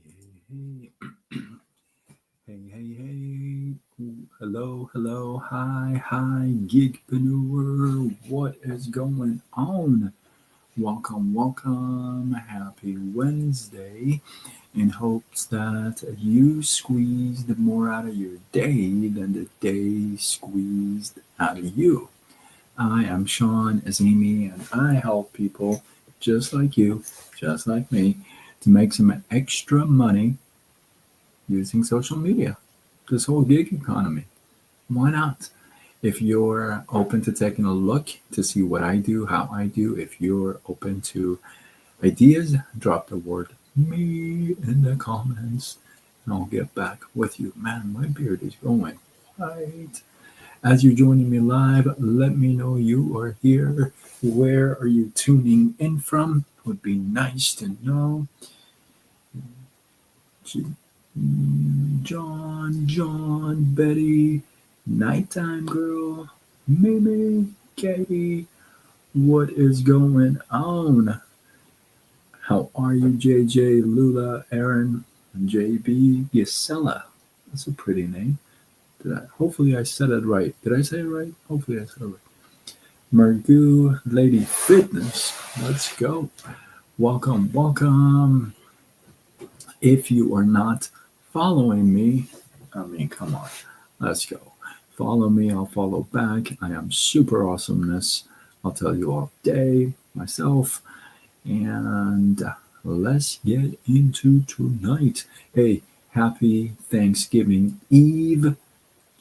Hey, hey, hey, hey. Hello, hello, hi, gigpreneur. What is going on? Welcome, welcome. Happy Wednesday. In hopes that you squeezed more out of your day than the day squeezed out of you. I am Sean Azimi, and I help people just like you, just like me, to make some extra money using social media, this whole gig economy. Why not? If you're open to taking a look to see what I do, how I do, if you're open to ideas, drop the word me in the comments and I'll get back with you. Man, my beard is going white. As you're joining me live, let me know you are here. Where are you tuning in from? Would be nice to know. John, Betty, Nighttime Girl, Mimi, Katie, what is going on? How are you, JJ, Lula, Aaron, JB, Gisela? That's a pretty name. Hopefully I said it right. Did I say it right? Hopefully I said it right. Margu, Lady Fitness, let's go. Welcome, welcome. If you are not following me, I mean, come on, let's go. Follow me, I'll follow back. I am super awesomeness. I'll tell you all day myself. And let's get into tonight. Hey, happy Thanksgiving Eve,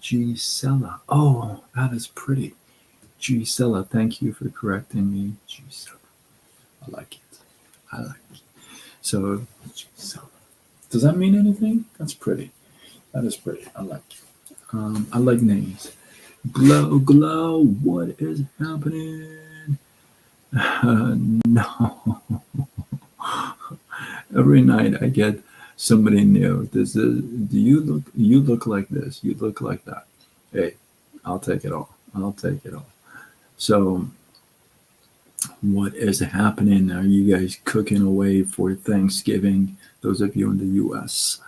Gisela. Oh, that is pretty. Gisela, thank you for correcting me. Gisela. I like it. I like it. So, Gisela. Does that mean anything? That's pretty. That is pretty. I like it. I like names. Glow, glow. What is happening? No. Every night I get somebody new. This is. Do you look? You look like this. You look like that. Hey, I'll take it all. I'll take it all. So, what is happening? Are you guys cooking away for Thanksgiving? Those of you in the U.S.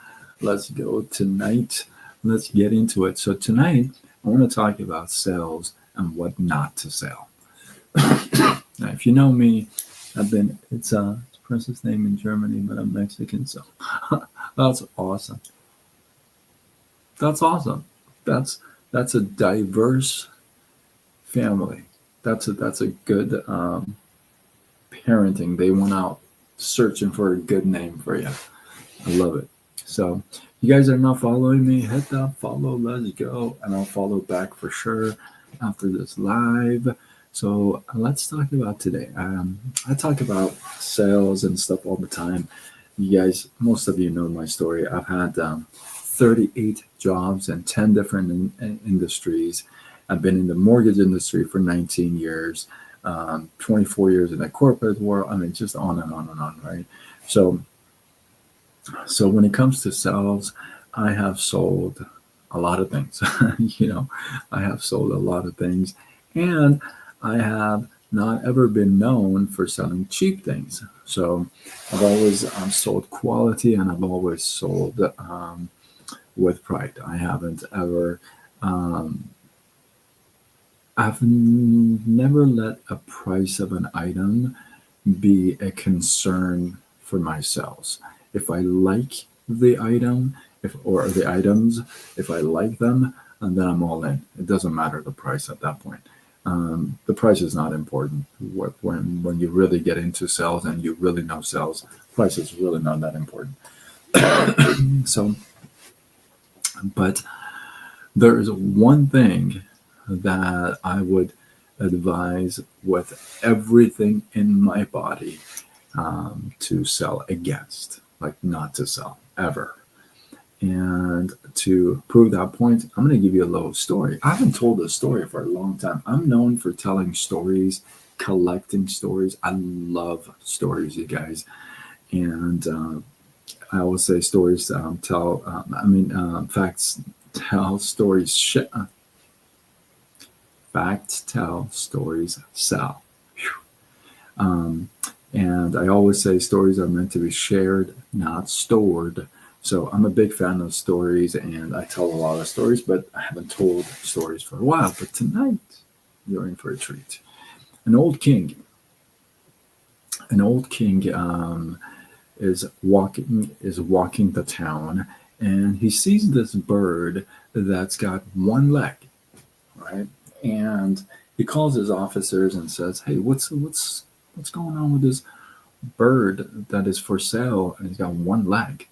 Let's go tonight. Let's get into it. So tonight, I want to talk about sales and what not to sell. Now, if you know me, it's a princess name in Germany, but I'm Mexican, so that's awesome. That's awesome. That's that's a diverse family. That's a good parenting. They went out searching for a good name for you. I love it. So, you guys are not following me, hit that follow, let's go, and I'll follow back for sure after this live. So, let's talk about today. I talk about sales and stuff all the time. You guys, most of you know my story. I've had 38 jobs in 10 different industries. I've been in the mortgage industry for 19 years, 24 years in the corporate world. I mean, just on and on and on, right? So, so when it comes to sales, I have sold a lot of things. I have sold a lot of things, and I have not ever been known for selling cheap things. So I've always sold quality, and I've always sold with pride. I haven't ever. Um, never let a price of an item be a concern for my sales. If I like the item, if or the items, if I like them, and then I'm all in. It doesn't matter the price at that point. The price is not important. When you really get into sales and you really know sales, price is really not that important. So, but there is one thing that I would advise with everything in my body to sell against, like not to sell ever. And to prove that point, I'm going to give you a little story. I haven't told a story for a long time. I'm known for telling stories, collecting stories. I love stories, you guys. And I always say stories tell, facts tell stories. Facts tell, stories sell. Um, And I always say stories are meant to be shared, not stored. So I'm a big fan of stories and I tell a lot of stories, but I haven't told stories for a while. But tonight, you're in for a treat. An old king, an old king is walking the town, and he sees this bird that's got one leg, right? And he calls his officers and says, "Hey, what's going on with this bird that is for sale and he's got one leg?"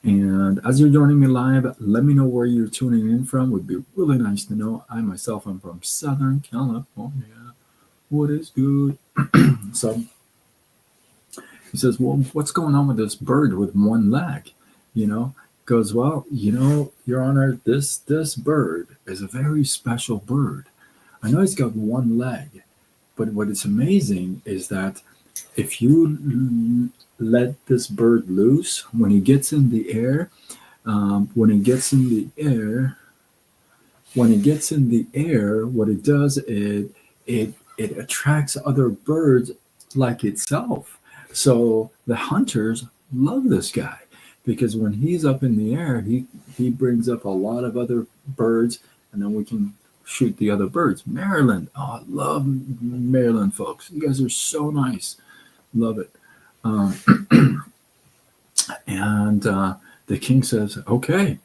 And as you're joining me live, let me know where you're tuning in from. Would be really nice to know. I myself am from Southern California. What is good? So he says, "Well, what's going on with this bird with one leg?" You know, goes, "Well, Your Honor, this bird is a very special bird. I know it's got one leg, but what is amazing is that if you let this bird loose, when he gets in the air, when he gets in the air, what it does is it attracts other birds like itself. So the hunters love this guy because when he's up in the air, he brings up a lot of other birds, and then we can shoot the other birds. Maryland, oh, I love Maryland folks. You guys are so nice. Love it. Um, and the king says, "Okay,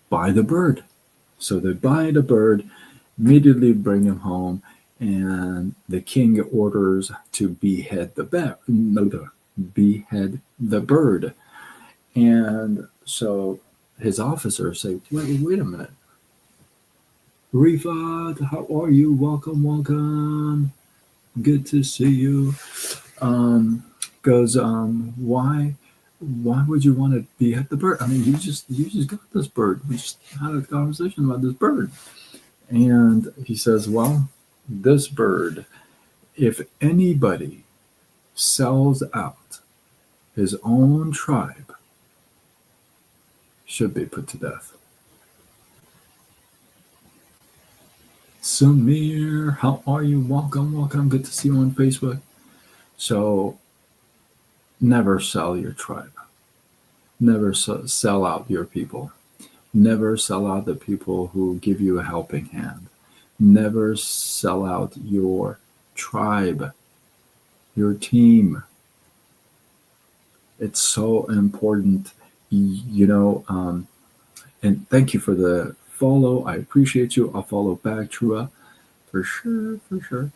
buy the bird." So they buy the bird, immediately bring him home, and the king orders to behead the behead the bird. And so his officers say, "Wait a minute, Rifat, how are you? Welcome, welcome. Good to see you." Um, Goes, why would you want to behead the bird? I mean, you just got this bird. We just had a conversation about this bird. And he says, "Well, this bird, if anybody sells out his own tribe, should be put to death." Samir, how are you? Welcome, welcome. Good to see you on Facebook. So never sell your tribe. Never sell out your people. Never sell out the people who give you a helping hand. Never sell out your tribe, your team. It's so important, and thank you for the follow. I appreciate you. I'll follow back, Trua, for sure, for sure.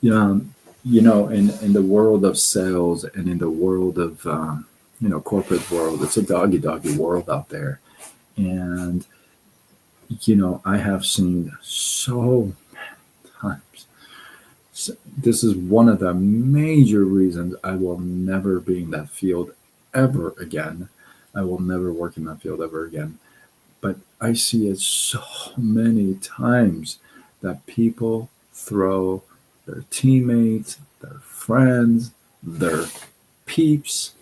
In the world of sales and in the world of corporate world, it's a doggy doggy world out there, and I have seen so many times. So this is one of the major reasons I will never be in that field ever again. I will never work in that field ever again. But I see it so many times that people throw their teammates, their friends, their peeps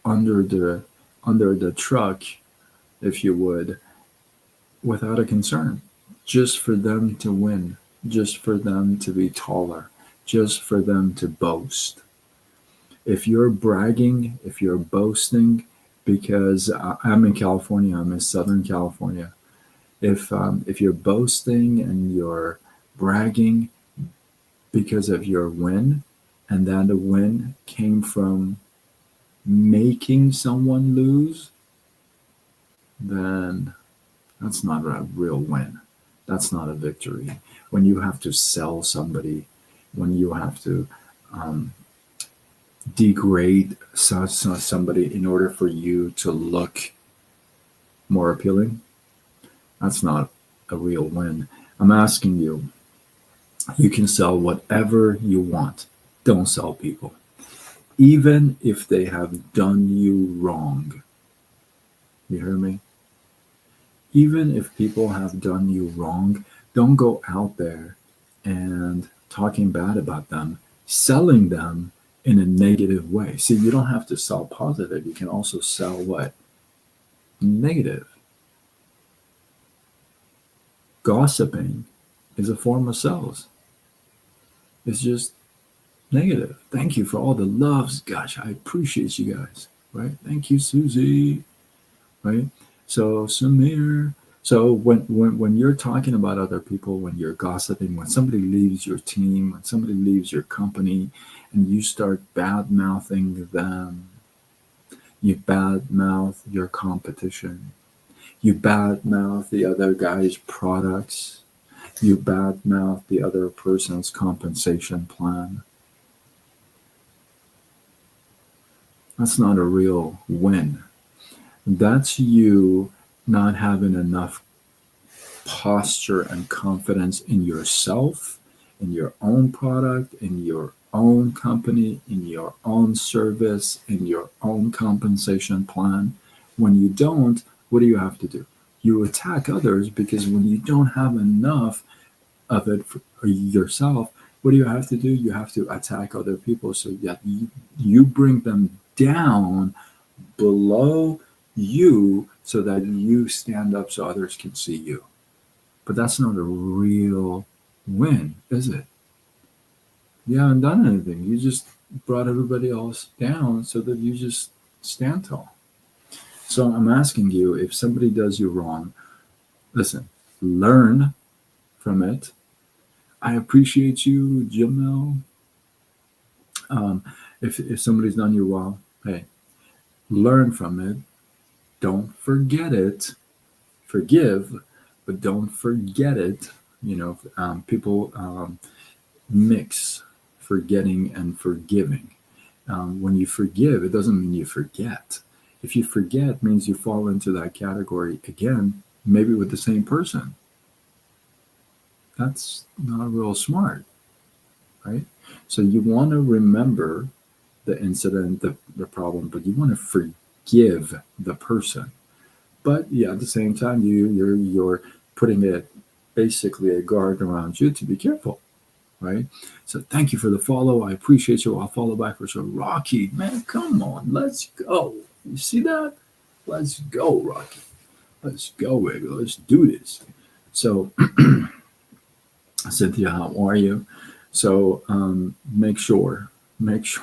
under the truck, if you would, without a concern, just for them to win, just for them to be taller, just for them to boast. If you're bragging, if you're boasting, because I'm in California, I'm in Southern California. If you're boasting and you're bragging because of your win, and that the win came from making someone lose, then that's not a real win. That's not a victory. When you have to sell somebody, when you have to um, degrade somebody in order for you to look more appealing, that's not a real win. I'm asking you, you can sell whatever you want. Don't sell people. Even if they have done you wrong. You hear me? Even if people have done you wrong, don't go out there and talking bad about them, selling them in a negative way. See, you don't have to sell positive. You can also sell what? Negative. Gossiping is a form of sales. It's just negative. Thank you for all the loves. Gosh, I appreciate you guys. Right? Thank you, Susie. Right? So Samir. So when you're talking about other people, when you're gossiping, when somebody leaves your team, when somebody leaves your company, and you start bad mouthing them, you bad mouth your competition, you bad mouth the other guy's products, you bad mouth the other person's compensation plan. That's not a real win. That's you not having enough posture and confidence in yourself, in your own product, in your own company, in your own service, in your own compensation plan. When you don't, what do you have to do? You attack others, because when you don't have enough of it for yourself, what do you have to do? You have to attack other people so that you bring them down below you so that you stand up so others can see you. But that's not a real win, is it? You haven't done anything. You just brought everybody else down so that you just stand tall. So I'm asking you, if somebody does you wrong, listen, learn from it. I appreciate you, Jamil. Um, if somebody's done you wrong, hey, learn from it. Don't forget it. Forgive, but don't forget it. People mix forgetting and forgiving. When you forgive, it doesn't mean you forget. If you forget, it means you fall into that category again, maybe with the same person. That's not real smart, right? So you want to remember the incident, the problem, but you want to forgive the person. But yeah, at the same time, you're putting it basically a guard around you to be careful, right? So thank you for the follow. I appreciate you. I'll follow back for sure. Rocky, man, come on, let's go. You see that? Let's go, Rocky. Let's go, baby. Let's do this. So, Cynthia, how are you? So, make sure, if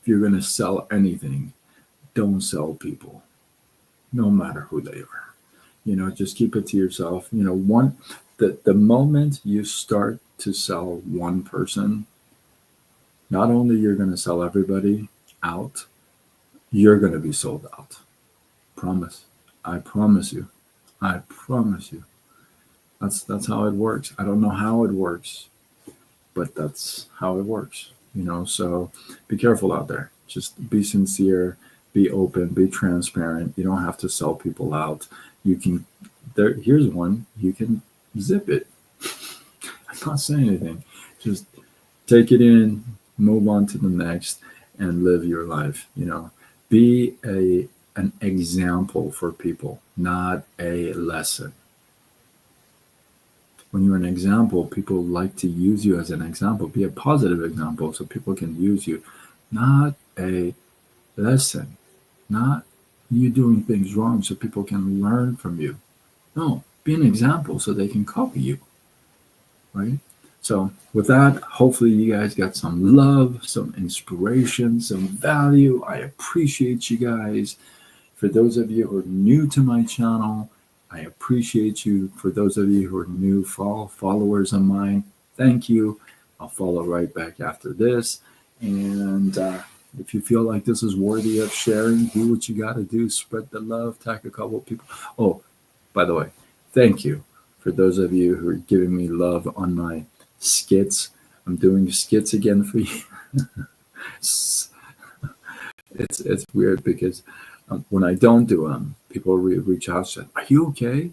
you're going to sell anything, don't sell people, no matter who they are. Just keep it to yourself. The moment you start to sell one person, not only you're going to sell everybody out, you're going to be sold out. Promise. I promise you. I promise you. That's how it works. I don't know how it works, but that's how it works. So be careful out there. Just be sincere, be open, be transparent. You don't have to sell people out. You can here's one, you can zip it. I'm not saying anything. Just take it in, move on to the next, and live your life. Be an example for people, not a lesson. When you're an example, people like to use you as an example. Be a positive example so people can use you, not a lesson, not you doing things wrong so people can learn from you. No, be an example so they can copy you, right? So with that, hopefully you guys got some love, some inspiration, some value. I appreciate you guys. For those of you who are new to my channel, I appreciate you. For those of you who are new followers of mine, thank you. I'll follow right back after this. And if you feel like this is worthy of sharing, do what you got to do. Spread the love, tag a couple of people. Oh, by the way, thank you for those of you who are giving me love on my skits. I'm doing skits again for you. It's weird because when I don't do them, people reach out and say, "Are you okay?"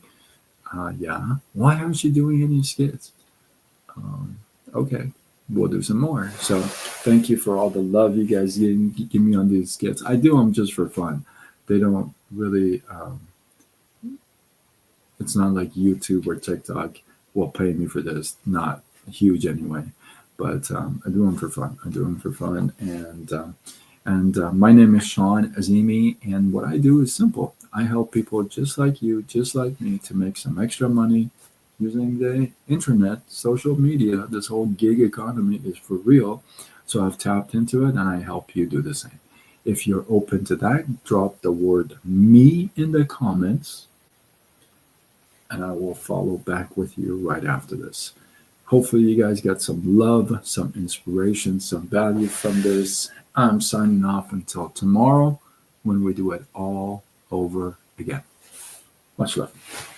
Yeah. Why aren't you doing any skits? Okay, we'll do some more. So thank you for all the love you guys give me on these skits. I do them just for fun. They don't really. It's not like YouTube or TikTok will pay me for this. Not huge anyway, but I do them for fun. I do them for fun, and my name is Sean Azimi, and what I do is simple. I help people just like you, just like me, to make some extra money using the internet, social media. This whole gig economy is for real. So I've tapped into it and I help you do the same. If you're open to that, drop the word me in the comments and I will follow back with you right after this. Hopefully, you guys got some love, some inspiration, some value from this. I'm signing off until tomorrow when we do it all over again. Much love.